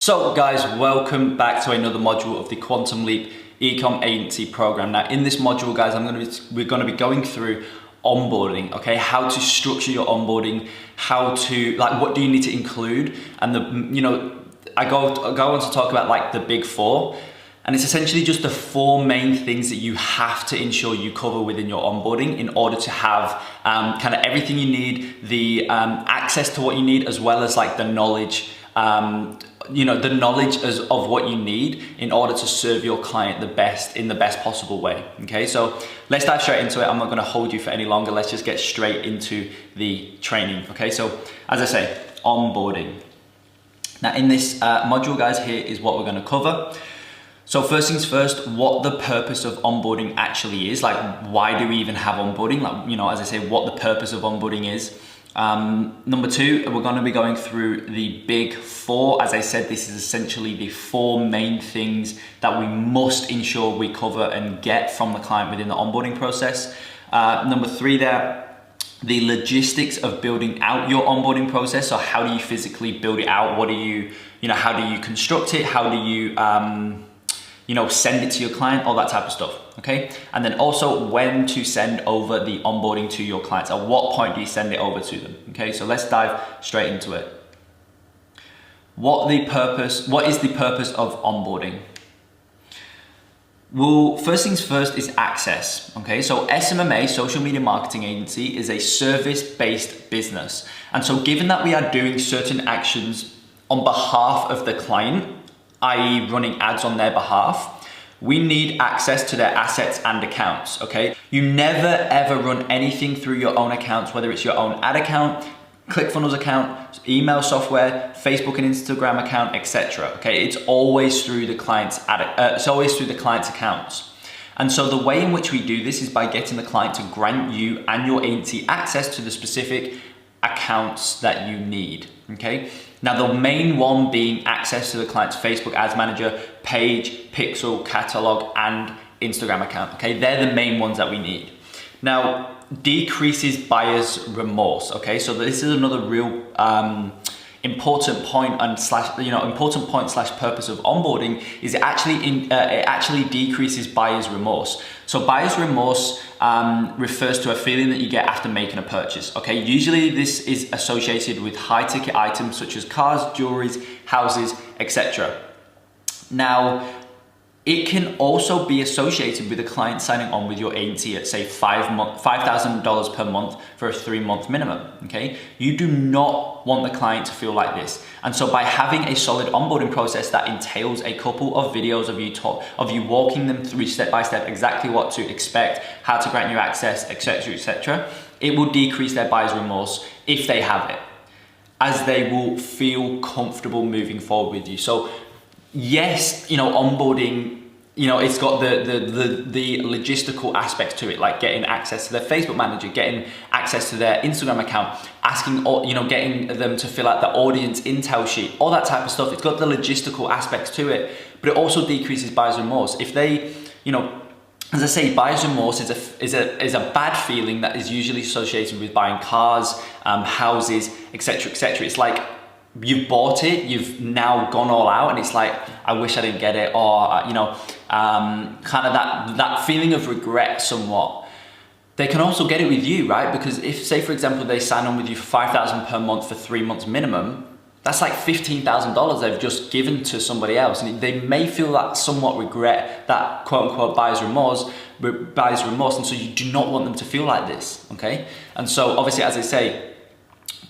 So guys, welcome back to another module of the Quantum Leap Ecom Agency program. Now in this module guys, we're going to be going through onboarding, okay? How to structure your onboarding, what do you need to include? And I go on to talk about like the big four, and it's essentially just the four main things that you have to ensure you cover within your onboarding in order to have kind of everything you need, the access to what you need, as well as like the knowledge, the knowledge of what you need in order to serve your client in the best possible way. Okay, so let's dive straight into it. I'm not going to hold you for any longer. Let's just get straight into the training. Okay, so as I say, onboarding. Now in this module guys, here is what we're going to cover. So first things first, what the purpose of onboarding actually is. Like, why do we even have onboarding? Like, as I say, what the purpose of onboarding is. Number two, we're going to be going through the big four. As I said, this is essentially the four main things that we must ensure we cover and get from the client within the onboarding process. Number three there, the logistics of building out your onboarding process. So how do you physically build it out? How do you construct it? How do you, send it to your client, all that type of stuff, okay? And then also when to send over the onboarding to your clients. At what point do you send it over to them, okay? So let's dive straight into it. What is the purpose of onboarding? Well, first things first is access, okay? So SMMA, Social Media Marketing Agency, is a service-based business. And so given that we are doing certain actions on behalf of the client, i.e. running ads on their behalf, we need access to their assets and accounts, okay? You never ever run anything through your own accounts, whether it's your own ad account, ClickFunnels account, email software, Facebook and Instagram account, etc. Okay, it's always through the client's accounts. And so the way in which we do this is by getting the client to grant you and your agency access to the specific accounts that you need, okay? Now the main one being access to the client's Facebook Ads Manager, page, pixel, catalog, and Instagram account, okay? They're the main ones that we need. Now, decreases buyer's remorse, okay? So this is another real important point slash purpose of onboarding is it actually decreases buyer's remorse. So buyer's remorse refers to a feeling that you get after making a purchase, okay? Usually this is associated with high ticket items such as cars, jewelries, houses, etc. Now, it can also be associated with a client signing on with your agency at say $5,000 per month for a 3-month minimum, okay? You do not want the client to feel like this. And so by having a solid onboarding process that entails a couple of videos of you walking them through step by step exactly what to expect, how to grant you access, etc., etc., it will decrease their buyer's remorse if they have it, as they will feel comfortable moving forward with you. So yes, onboarding, it's got the logistical aspects to it, like getting access to their Facebook manager, getting access to their Instagram account, getting them to fill out the audience intel sheet, all that type of stuff. It's got the logistical aspects to it, but it also decreases buyer's remorse. If they, as I say, buyer's remorse is a bad feeling that is usually associated with buying cars, houses, etc., etc. It's like, you've bought it, you've now gone all out, and it's like, I wish I didn't get it, or kind of that feeling of regret somewhat. They can also get it with you, right? Because if, say for example, they sign on with you for $5,000 per month for 3 months minimum, that's like $15,000 they've just given to somebody else, and they may feel that somewhat regret, that quote unquote buyer's remorse, and so you do not want them to feel like this, okay? And so obviously, as I say,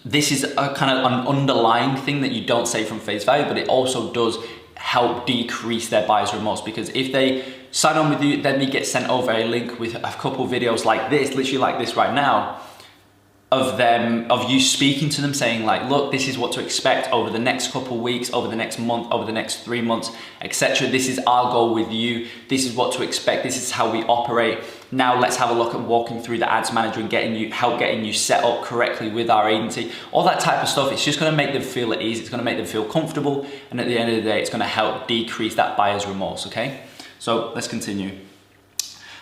this is a kind of an underlying thing that you don't say from face value, but it also does help decrease their buyer's remorse, because if they sign on with you, then they get sent over a link with a couple videos like this, literally like this right now, of you speaking to them saying like, look, this is what to expect over the next couple weeks, over the next month, over the next 3 months, etc. This is our goal with you. This is what to expect. This is how we operate. Now let's have a look at walking through the ads manager and getting you set up correctly with our agency. All that type of stuff. It's just going to make them feel at ease. It's going to make them feel comfortable. And at the end of the day, it's going to help decrease that buyer's remorse. Okay. So let's continue.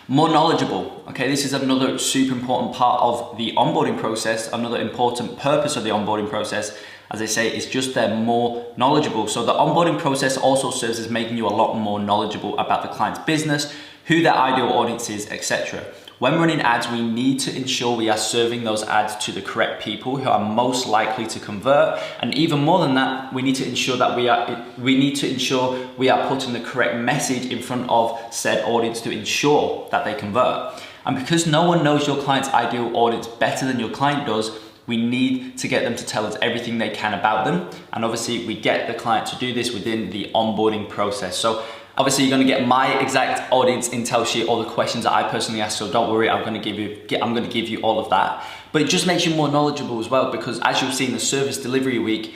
More knowledgeable, okay? This is another super important part of the onboarding process, another important purpose of the onboarding process, as I say, it's just they're more knowledgeable. So the onboarding process also serves as making you a lot more knowledgeable about the client's business, who their ideal audience is, etc. When running ads, we need to ensure we are serving those ads to the correct people who are most likely to convert. And even more than that, we need to ensure that we are putting the correct message in front of said audience to ensure that they convert. And because no one knows your client's ideal audience better than your client does, we need to get them to tell us everything they can about them. And obviously we get the client to do this within the onboarding process. So obviously you're going to get my exact audience intel sheet, all the questions that I personally ask. So don't worry, I'm going to give you all of that. But it just makes you more knowledgeable as well, because as you'll see in the service delivery week,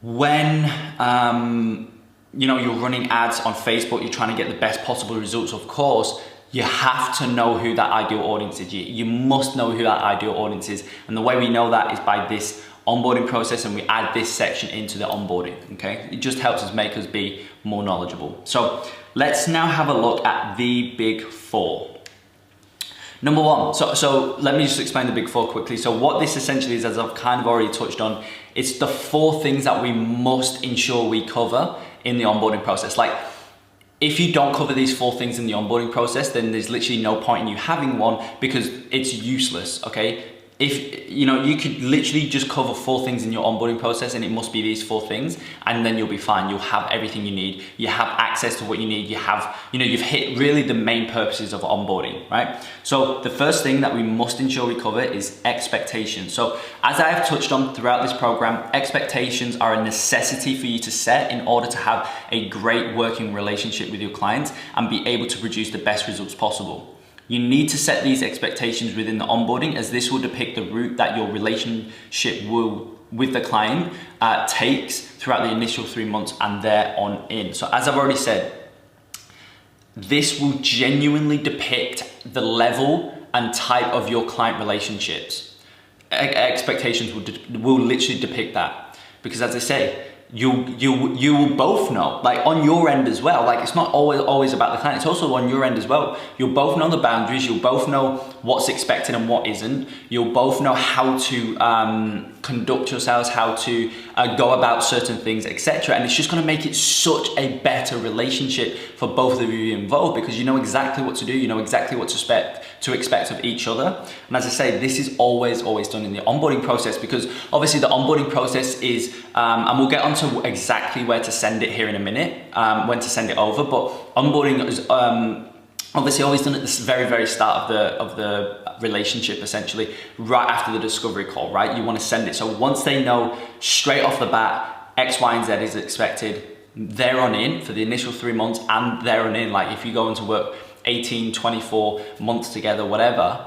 when you're running ads on Facebook, you're trying to get the best possible results, of course, you have to know who that ideal audience is. You must know who that ideal audience is. And the way we know that is by this onboarding process, and we add this section into the onboarding, okay? It just helps us make us be more knowledgeable. So let's now have a look at the big four. Number one, so let me just explain the big four quickly. So what this essentially is, as I've kind of already touched on, it's the 4 things that we must ensure we cover in the onboarding process. Like, if you don't cover these 4 things in the onboarding process, then there's literally no point in you having one, because it's useless, okay? If you could literally just cover 4 things in your onboarding process, and it must be these 4 things, and then you'll be fine. You'll have everything you need. You have access to what you need. You've hit really the main purposes of onboarding, right? So the first thing that we must ensure we cover is expectations. So as I have touched on throughout this program, expectations are a necessity for you to set in order to have a great working relationship with your clients and be able to produce the best results possible. You need to set these expectations within the onboarding, as this will depict the route that your relationship with the client takes throughout the initial 3 months and thereon in. So as I've already said, this will genuinely depict the level and type of your client relationships. Expectations will literally depict that, because as I say, you will both know, like on your end as well. Like, it's not always about the client, it's also on your end as well. You'll both know the boundaries, you'll both know what's expected and what isn't. You'll both know how to conduct yourselves, how to go about certain things, etc. And it's just going to make it such a better relationship for both of you involved, because you know exactly what to do, you know exactly what to expect of each other. And as I say, this is always done in the onboarding process, because obviously the onboarding process is, and we'll get onto exactly where to send it here in a minute, when to send it over, but onboarding is obviously always done at the very start of the relationship, essentially right after the discovery call, right? You want to send it so once they know straight off the bat X, Y, and Z is expected, they're on in for the initial 3 months, and they're on in. Like, if you go into work 18, 24 months together, whatever,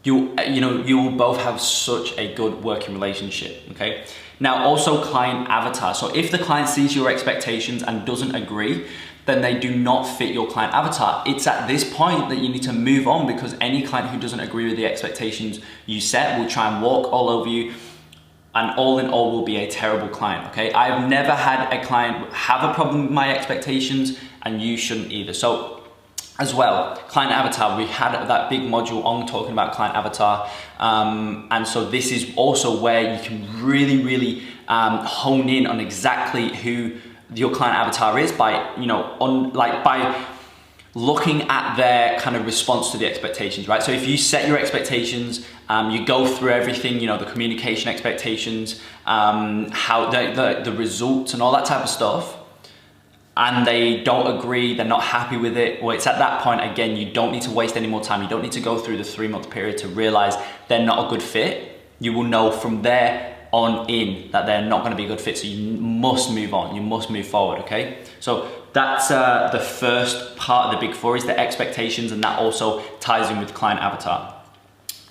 you will both have such a good working relationship, okay? Now, also client avatar. So if the client sees your expectations and doesn't agree, then they do not fit your client avatar. It's at this point that you need to move on, because any client who doesn't agree with the expectations you set will try and walk all over you, and all in all will be a terrible client, okay? I've never had a client have a problem with my expectations, and you shouldn't either. So as well, client avatar, we had that big module on talking about client avatar, and so this is also where you can really hone in on exactly who your client avatar is by by looking at their kind of response to the expectations, right? So if you set your expectations, you go through everything, the communication expectations, how the results and all that type of stuff, and they don't agree, they're not happy with it, well, it's at that point, again, you don't need to waste any more time. You don't need to go through the 3-month period to realize they're not a good fit. You will know from there on in that they're not going to be a good fit, so you must move on, you must move forward, okay? So that's the first part of the big four, is the expectations, and that also ties in with client avatar.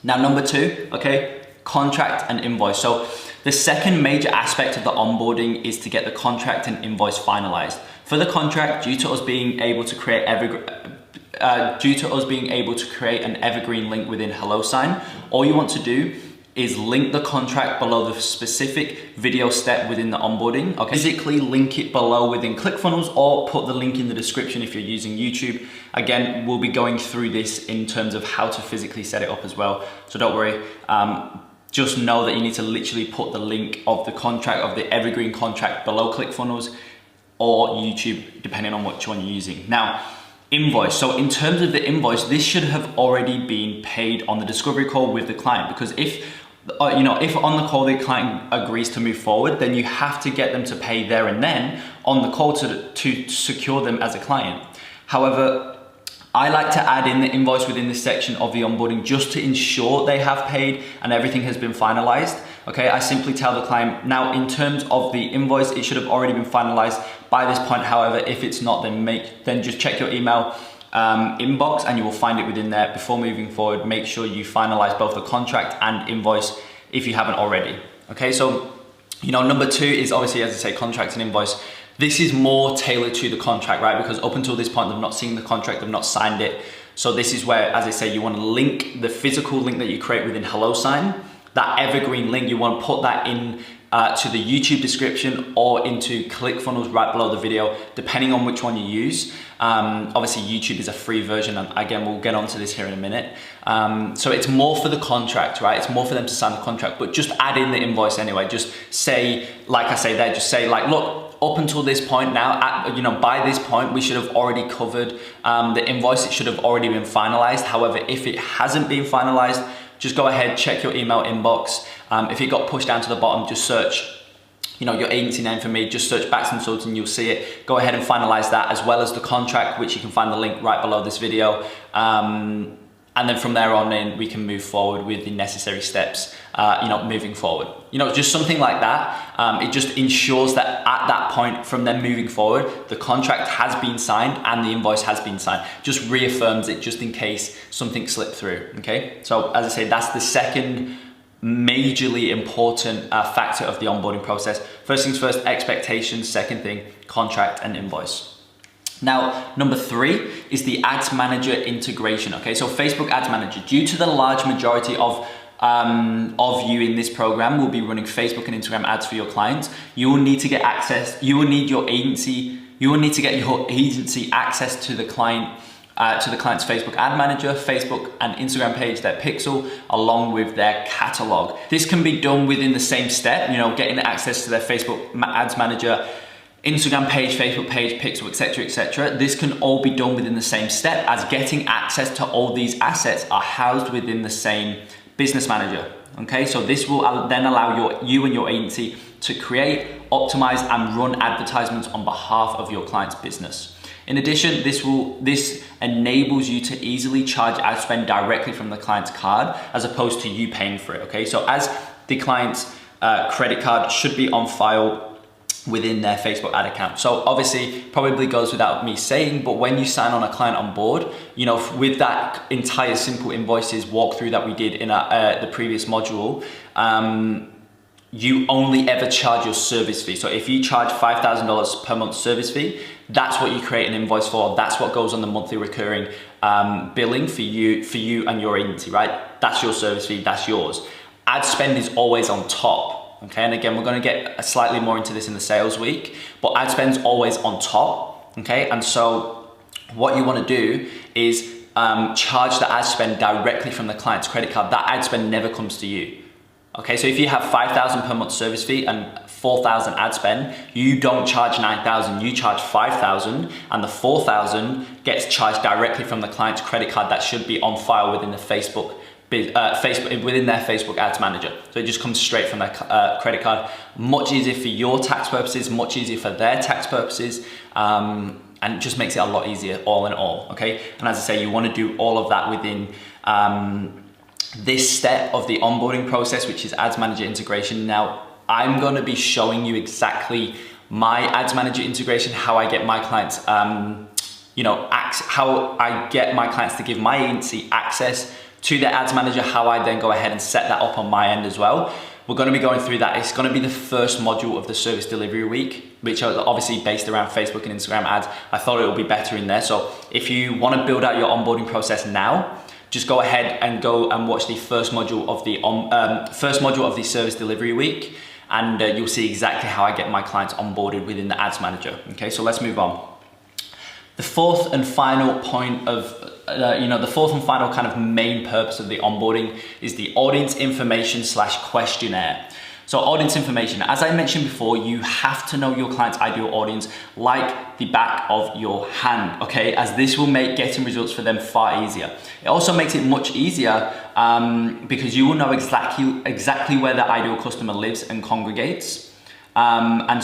Now, number 2, okay, contract and invoice. So the second major aspect of the onboarding is to get the contract and invoice finalized. For the contract, due to us being able to create an evergreen link within HelloSign, all you want to do is link the contract below the specific video step within the onboarding. Okay, physically link it below within ClickFunnels, or put the link in the description if you're using YouTube. Again, we'll be going through this in terms of how to physically set it up as well, so don't worry. just know that you need to literally put the link of the contract, of the evergreen contract below ClickFunnels or YouTube, depending on which one you're using. Now, invoice. So in terms of the invoice, this should have already been paid on the discovery call with the client, because if on the call the client agrees to move forward, then you have to get them to pay there and then on the call to secure them as a client. However, I like to add in the invoice within this section of the onboarding just to ensure they have paid and everything has been finalized. Okay, I simply tell the client, now in terms of the invoice, it should have already been finalized by this point. However, if it's not, then just check your email inbox and you will find it within there. Before moving forward, make sure you finalize both the contract and invoice if you haven't already. Okay, so number 2 is obviously, as I say, contract and invoice. This is more tailored to the contract, right? Because up until this point, they've not seen the contract, they've not signed it. So this is where, as I say, you want to link the physical link that you create within HelloSign, that evergreen link, you want to put that in to the YouTube description or into ClickFunnels right below the video, depending on which one you use. Obviously, YouTube is a free version, and again, we'll get onto this here in a minute. So it's more for the contract, right? It's more for them to sign the contract, but just add in the invoice anyway. Just say, like I say there, just say like, look, up until this point now, by this point, we should have already covered the invoice. It should have already been finalized. However, if it hasn't been finalized, just go ahead, check your email inbox. If it got pushed down to the bottom, just search, your agency name for me, just search Bax Consulting, you'll see it. Go ahead and finalize that, as well as the contract, which you can find the link right below this video. And then from there on in, we can move forward with the necessary steps, moving forward. Just something like that. It just ensures that at that point, from then moving forward, the contract has been signed and the invoice has been signed. Just reaffirms it just in case something slipped through, okay? So as I say, that's the second majorly important factor of the onboarding process. First things first, expectations. Second thing, contract and invoice. Now, number 3 is the Ads Manager integration. Okay, so Facebook Ads Manager, due to the large majority of you in this program will be running Facebook and Instagram ads for your clients, you will need to get access. You will need your agency. You will need to get your agency access to the client. To the client's Facebook Ad Manager, Facebook and Instagram page, their pixel, along with their catalog. This can be done within the same step, getting access to their Facebook Ads Manager, Instagram page, Facebook page, pixel, etc., etc. This can all be done within the same step, as getting access to all these assets are housed within the same business manager. Okay, so this will then allow you and your agency to create, optimize, and run advertisements on behalf of your client's business. In addition, this enables you to easily charge ad spend directly from the client's card, as opposed to you paying for it. Okay, so as the client's credit card should be on file within their Facebook ad account. So obviously, probably goes without me saying, but when you sign on a client on board, with that entire simple invoices walkthrough that we did in the previous module, you only ever charge your service fee. So if you charge $5,000 per month service fee, that's what you create an invoice for. That's what goes on the monthly recurring billing for you and your agency, right? That's your service fee, that's yours. Ad spend is always on top. Okay, and again, we're gonna get slightly more into this in the sales week, but ad spend's always on top, okay? And so what you wanna do is charge the ad spend directly from the client's credit card. That ad spend never comes to you. Okay, so if you have $5,000 per month service fee and $4,000 ad spend, you don't charge $9,000, you charge $5,000, and the $4,000 gets charged directly from the client's credit card that should be on file within the within their Facebook Ads Manager. So it just comes straight from their credit card. Much easier for your tax purposes, much easier for their tax purposes, and it just makes it a lot easier all in all, okay? And as I say, you wanna do all of that within this step of the onboarding process, which is Ads Manager integration. Now, I'm gonna be showing you exactly my Ads Manager integration, how I get my clients, how I get my clients to give my agency access to their Ads Manager, how I then go ahead and set that up on my end as well. We're gonna be going through that. It's gonna be the first module of the service delivery week, which are obviously based around Facebook and Instagram ads. I thought it would be better in there. So if you wanna build out your onboarding process now, just go ahead and go and watch the first module of the service delivery week, and you'll see exactly how I get my clients onboarded within the Ads Manager. Okay, so let's move on. The fourth and final point of the fourth and final kind of main purpose of the onboarding is the audience information / questionnaire. So audience information, as I mentioned before, you have to know your client's ideal audience like the back of your hand, okay? As this will make getting results for them far easier. It also makes it much easier because you will know exactly where the ideal customer lives and congregates. And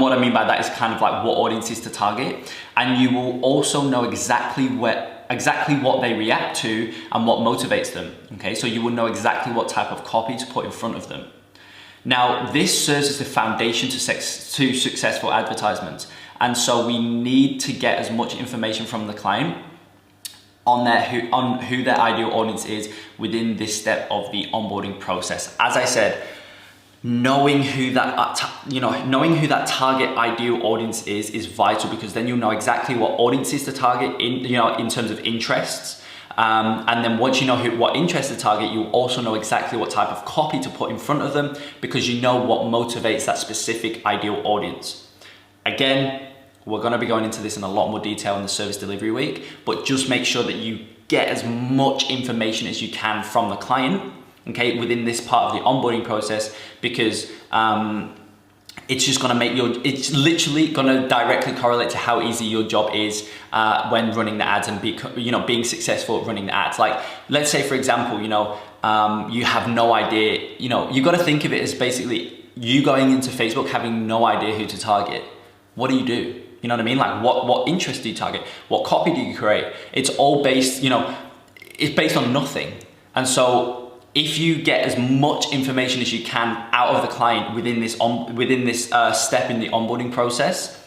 what I mean by that is kind of like what audiences to target. And you will also know exactly what they react to and what motivates them, okay? So you will know exactly what type of copy to put in front of them. Now, this serves as the foundation to successful advertisements. And so we need to get as much information from the client on who their ideal audience is within this step of the onboarding process. As I said, knowing who that target ideal audience is vital, because then you'll know exactly what audiences to target in terms of interests. And then once you know what interest to target, you'll also know exactly what type of copy to put in front of them, because you know what motivates that specific ideal audience. Again, we're going to be going into this in a lot more detail in the service delivery week, but just make sure that you get as much information as you can from the client, okay, within this part of the onboarding process, because it's just going to it's literally going to directly correlate to how easy your job is when running the ads and being successful at running the ads. Like, let's say, for example, you have no idea, you got to think of it as basically you going into Facebook having no idea who to target. What do? You know what I mean? Like, what interest do you target? What copy do you create? It's all based, it's based on nothing. And so if you get as much information as you can out of the client within this step in the onboarding process,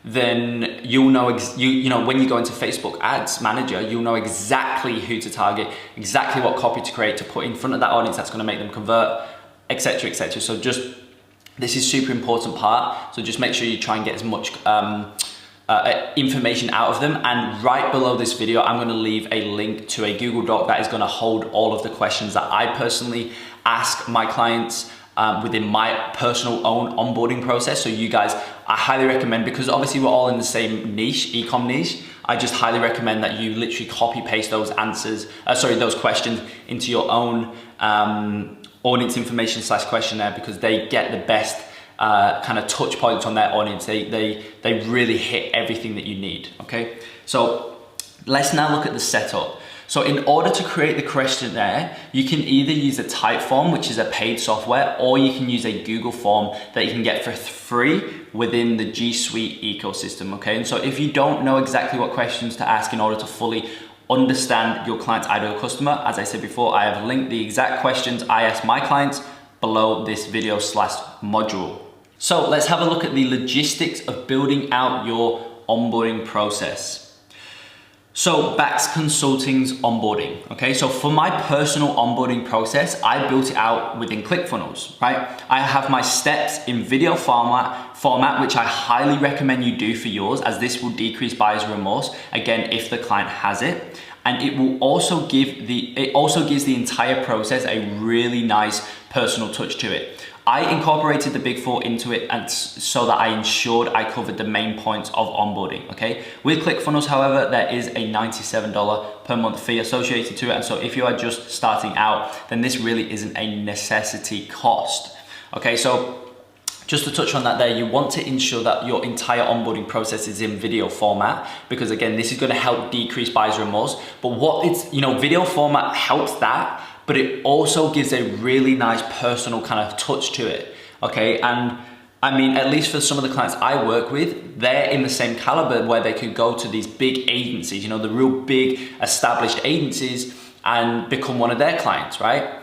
then you'll know, when you go into Facebook Ads Manager, you'll know exactly who to target, exactly what copy to create to put in front of that audience that's going to make them convert, etc., etc. So this is super important part. So just make sure you try and get as much information out of them. And right below this video, I'm going to leave a link to a Google Doc that is going to hold all of the questions that I personally ask my clients within my personal own onboarding process. So you guys, I highly recommend, because obviously we're all in the same niche, Ecom niche, I just highly recommend that you literally copy paste those those questions into your own audience information / questionnaire, because they get the best kind of touch points on their audience. They really hit everything that you need, okay? So let's now look at the setup. So in order to create the questionnaire, you can either use a Typeform, which is a paid software, or you can use a Google form that you can get for free within the G Suite ecosystem, okay? And so if you don't know exactly what questions to ask in order to fully understand your client's ideal customer, as I said before, I have linked the exact questions I ask my clients below this video /module. So let's have a look at the logistics of building out your onboarding process. So Bax Consulting's onboarding, okay? So for my personal onboarding process, I built it out within ClickFunnels, right? I have my steps in video format, which I highly recommend you do for yours, as this will decrease buyer's remorse, again, if the client has it. And it will also gives the entire process a really nice personal touch to it. I incorporated the Big Four into it, and so that I ensured I covered the main points of onboarding, okay? With ClickFunnels, however, there is a $97 per month fee associated to it. And so if you are just starting out, then this really isn't a necessity cost, okay? So just to touch on that there, you want to ensure that your entire onboarding process is in video format, because again, this is going to help decrease buyer's remorse. But video format helps that, but it also gives a really nice personal kind of touch to it, okay? And I mean, at least for some of the clients I work with, they're in the same caliber where they could go to these big agencies, the real big established agencies, and become one of their clients, right?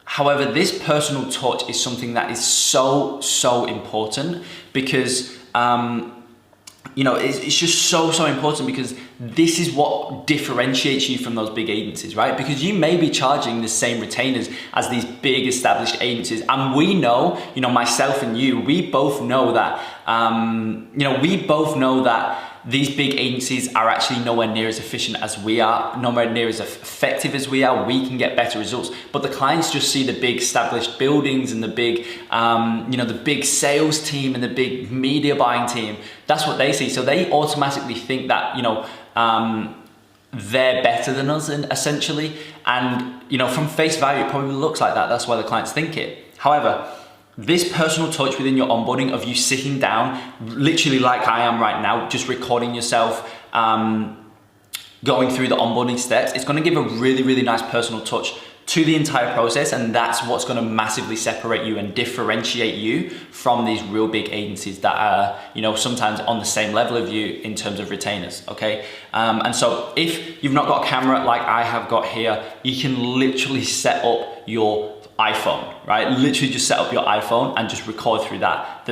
However, this personal touch is something that is so important, because it's just so important, because this is what differentiates you from those big agencies, right? Because you may be charging the same retainers as these big established agencies, and we know, myself and you, we both know that, these big agencies are actually nowhere near as efficient as we are, nowhere near as effective as we are. We can get better results, but the clients just see the big established buildings and the big, the big sales team and the big media buying team. That's what they see. So they automatically think that, they're better than us, essentially. And you know, from face value, it probably looks like that. That's why the clients think it. However, this personal touch within your onboarding of you sitting down, literally like I am right now, just recording yourself, going through the onboarding steps, it's going to give a really, really nice personal touch to the entire process, and that's what's going to massively separate you and differentiate you from these real big agencies that are, you know, sometimes on the same level of you in terms of retainers. Okay, and so if you've not got a camera like I have got here, you can literally set up your iPhone, right? Literally just set up your iPhone and just record through that.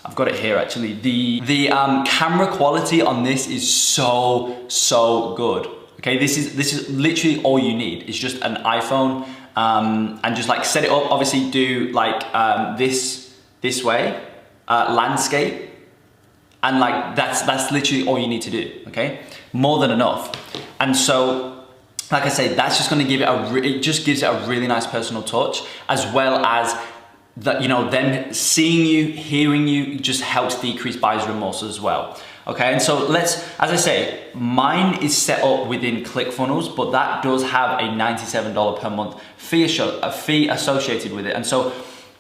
I've got it here actually. The camera quality on this is so good. Okay, this is literally all you need. It's just an iPhone, and just like set it up. Obviously, do like this way, landscape, and like that's literally all you need to do. Okay, more than enough. And so, like I say, that's just going to give it it just gives it a really nice personal touch, as well as that, you know, them seeing you, hearing you just helps decrease buyer's remorse as well. Okay, and so as I say, mine is set up within ClickFunnels, but that does have a $97 per month fee associated with it. And so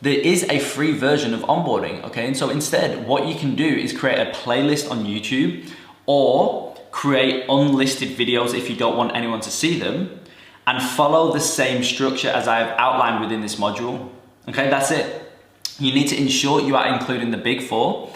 there is a free version of onboarding, okay? And so instead, what you can do is create a playlist on YouTube, or create unlisted videos if you don't want anyone to see them, and follow the same structure as I have outlined within this module. Okay, that's it. You need to ensure you are including the big four,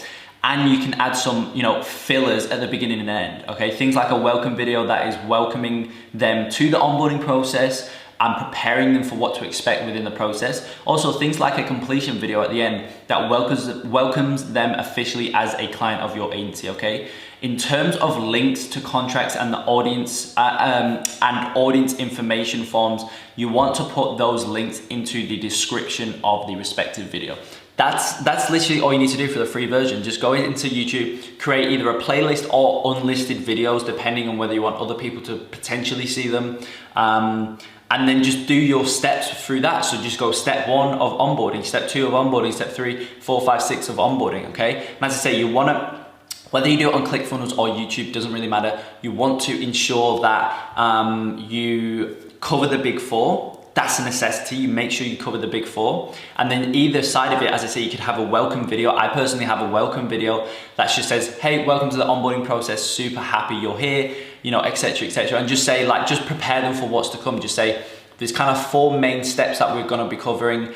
and you can add some, you know, fillers at the beginning and end. Okay, things like a welcome video that is welcoming them to the onboarding process and preparing them for what to expect within the process. Also, things like a completion video at the end that welcomes them officially as a client of your agency. Okay, in terms of links to contracts and the audience and audience information forms, you want to put those links into the description of the respective video. That's literally all you need to do for the free version. Just go into YouTube, create either a playlist or unlisted videos, depending on whether you want other people to potentially see them. And then just do your steps through that. So just go step 1 of onboarding, step 2 of onboarding, step 3, 4, 5, 6 of onboarding, okay? And as I say, you wanna, whether you do it on ClickFunnels or YouTube, doesn't really matter. You want to ensure that you cover the big four. That's a necessity. You make sure you cover the big four. And then either side of it, as I say, you could have a welcome video. I personally have a welcome video that just says, hey, welcome to the onboarding process. Super happy you're here, you know, etc., etc. And just say, like, just prepare them for what's to come. Just say, there's kind of 4 main steps that we're going to be covering,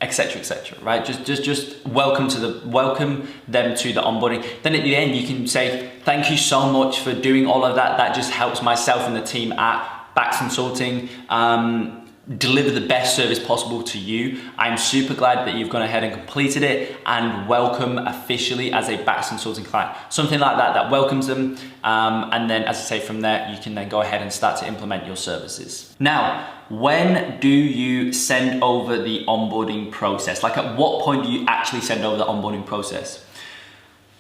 etc., etc., right? Just welcome them to the onboarding. Then at the end, you can say, thank you so much for doing all of that. That just helps myself and the team at Bax Consulting deliver the best service possible to you. I'm super glad that you've gone ahead and completed it, and welcome officially as a Bax Consulting client. Something like that welcomes them, and then, as I say, from there you can then go ahead and start to implement your services. Now, when do you send over the onboarding process? Like, at what point do you actually send over the onboarding process?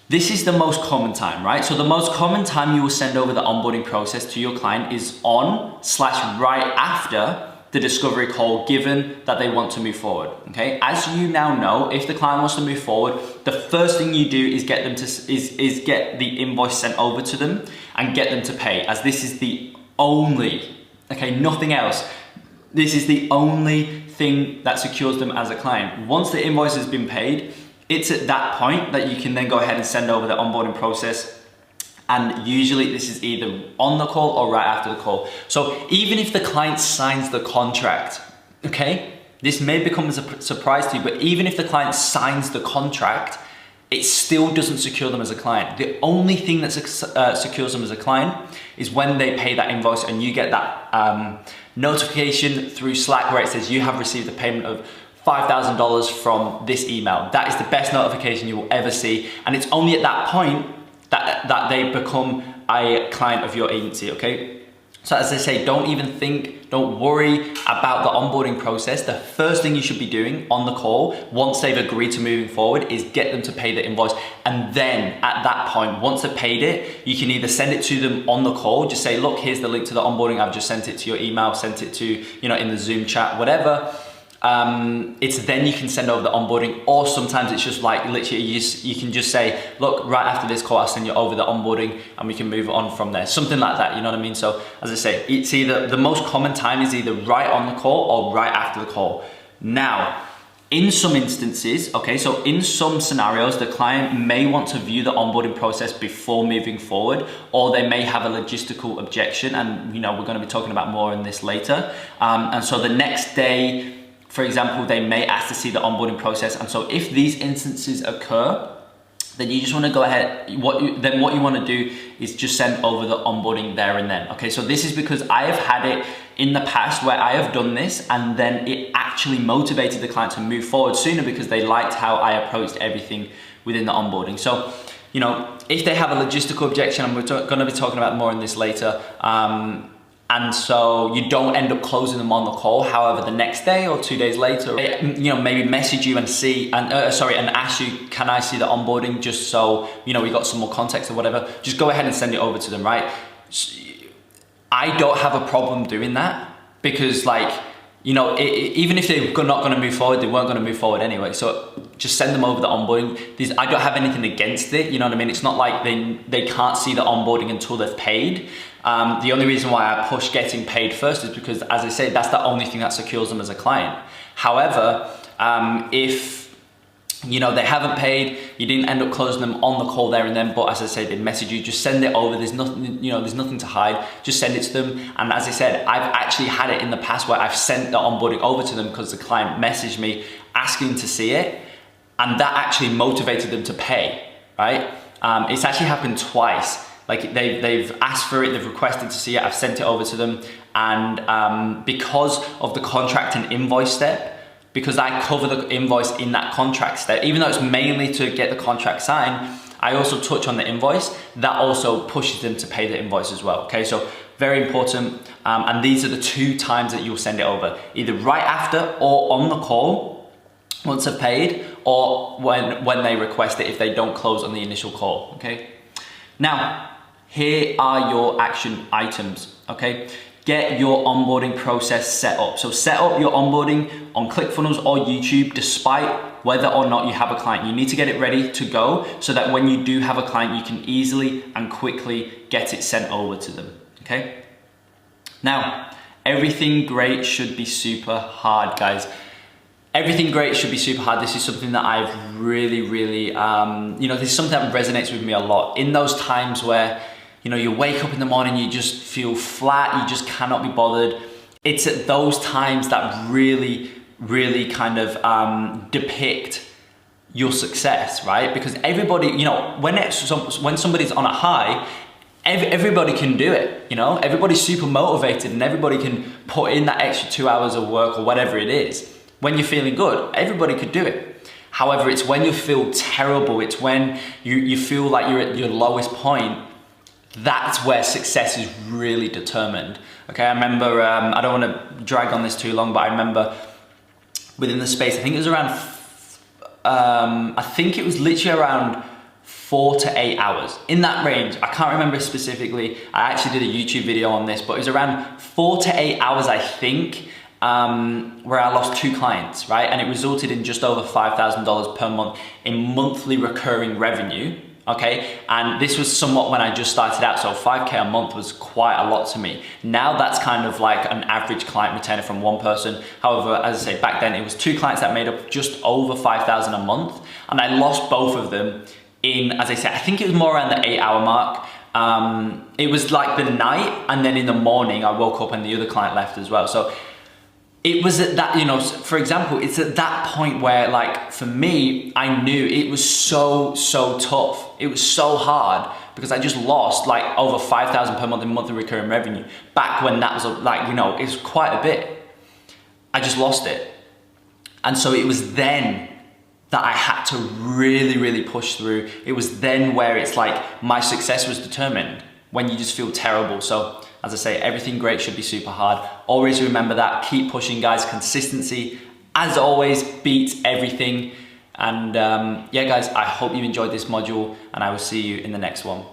This is the most common time, right? So the most common time you will send over the onboarding process to your client is on/right after the discovery call, given that they want to move forward, okay? As you now know, if the client wants to move forward, the first thing you do is get them to is get the invoice sent over to them and get them to pay, as this is the only, okay, nothing else. This is the only thing that secures them as a client. Once the invoice has been paid, it's at that point that you can then go ahead and send over the onboarding process. And usually this is either on the call or right after the call. So even if the client signs the contract, okay, this may become a surprise to you, but even if the client signs the contract, it still doesn't secure them as a client. The only thing that secures them as a client is when they pay that invoice and you get that notification through Slack where it says you have received a payment of $5,000 from this email. That is the best notification you will ever see. And it's only at that point that they become a client of your agency, okay? So as I say, don't worry about the onboarding process. The first thing you should be doing on the call, once they've agreed to moving forward, is get them to pay the invoice. And then at that point, once they've paid it, you can either send it to them on the call, just say, look, here's the link to the onboarding. I've just sent it to your email, sent it to, you know, in the Zoom chat, whatever. it's then you can send over the onboarding, or sometimes it's just like literally you can just say, look, right after this call, I'll send you over the onboarding and we can move on from there. Something like that, you know what I mean? So as I say, it's either, the most common time is either right on the call or right after the call. Now, in some instances, okay, so in some scenarios, the client may want to view the onboarding process before moving forward, or they may have a logistical objection, and we're going to be talking about more in this later. And so the next day, for example, they may ask to see the onboarding process. And so if these instances occur, then you just want to go ahead, what you want to do is just send over the onboarding there and then. Okay, so this is because I have had it in the past where I have done this and then it actually motivated the client to move forward sooner because they liked how I approached everything within the onboarding. So, if they have a logistical objection, and we're going to be talking about more in this later, and so you don't end up closing them on the call. However, the next day or 2 days later, maybe message you and ask you, can I see the onboarding, just so we got some more context or whatever. Just go ahead and send it over to them, right? I don't have a problem doing that because, even if they're not going to move forward, they weren't going to move forward anyway. So just send them over the onboarding. I don't have anything against it. You know what I mean? It's not like they can't see the onboarding until they've paid. The only reason why I push getting paid first is because, as I say, that's the only thing that secures them as a client. However, if they haven't paid, you didn't end up closing them on the call there and then, but as I said, they message you, just send it over. There's nothing, there's nothing to hide. Just send it to them. And as I said, I've actually had it in the past where I've sent the onboarding over to them because the client messaged me asking to see it, and that actually motivated them to pay, right? It's actually happened twice. Like they've asked for it, they've requested to see it, I've sent it over to them, and because of the contract and invoice step, because I cover the invoice in that contract step, even though it's mainly to get the contract signed, I also touch on the invoice. That also pushes them to pay the invoice as well, okay? So very important, and these are the two times that you'll send it over, either right after or on the call, once they've paid, or when they request it if they don't close on the initial call, okay? Now, here are your action items, okay? Get your onboarding process set up. So set up your onboarding on ClickFunnels or YouTube, despite whether or not you have a client. You need to get it ready to go so that when you do have a client, you can easily and quickly get it sent over to them, okay? Now, everything great should be super hard, guys. Everything great should be super hard. This is something that I've really, this is something that resonates with me a lot. In those times where, you wake up in the morning, you just feel flat, you just cannot be bothered. It's at those times that really kind of depict your success, right? Because everybody, when somebody's on a high, everybody can do it, Everybody's super motivated and everybody can put in that extra 2 hours of work or whatever it is. When you're feeling good, everybody could do it. However, it's when you feel terrible, it's when you feel like you're at your lowest point, that's where success is really determined. Okay, I remember, I don't want to drag on this too long, but I remember within the space, I think it was around, literally around 4 to 8 hours. In that range, I can't remember specifically. I actually did a YouTube video on this, but it was around 4 to 8 hours, I think, where I lost 2 clients, right? And it resulted in just over $5,000 per month in monthly recurring revenue, okay? And this was somewhat when I just started out, so 5K a month was quite a lot to me. Now that's kind of like an average client retainer from one person. However, as I say, back then it was 2 clients that made up just over 5,000 a month, and I lost both of them in, as I said, I think it was more around the 8-hour mark. It was like the night, and then in the morning I woke up and the other client left as well. So it was at that, for example, it's at that point where, like, for me, I knew it was so tough. It was so hard because I just lost like over 5,000 per month in monthly recurring revenue. Back when that was like, it was quite a bit. I just lost it. And so it was then that I had to really push through. It was then where it's like my success was determined, when you just feel terrible. So as I say, everything great should be super hard. Always remember that. Keep pushing, guys. Consistency, as always, beats everything. And yeah, guys, I hope you enjoyed this module, and I will see you in the next one.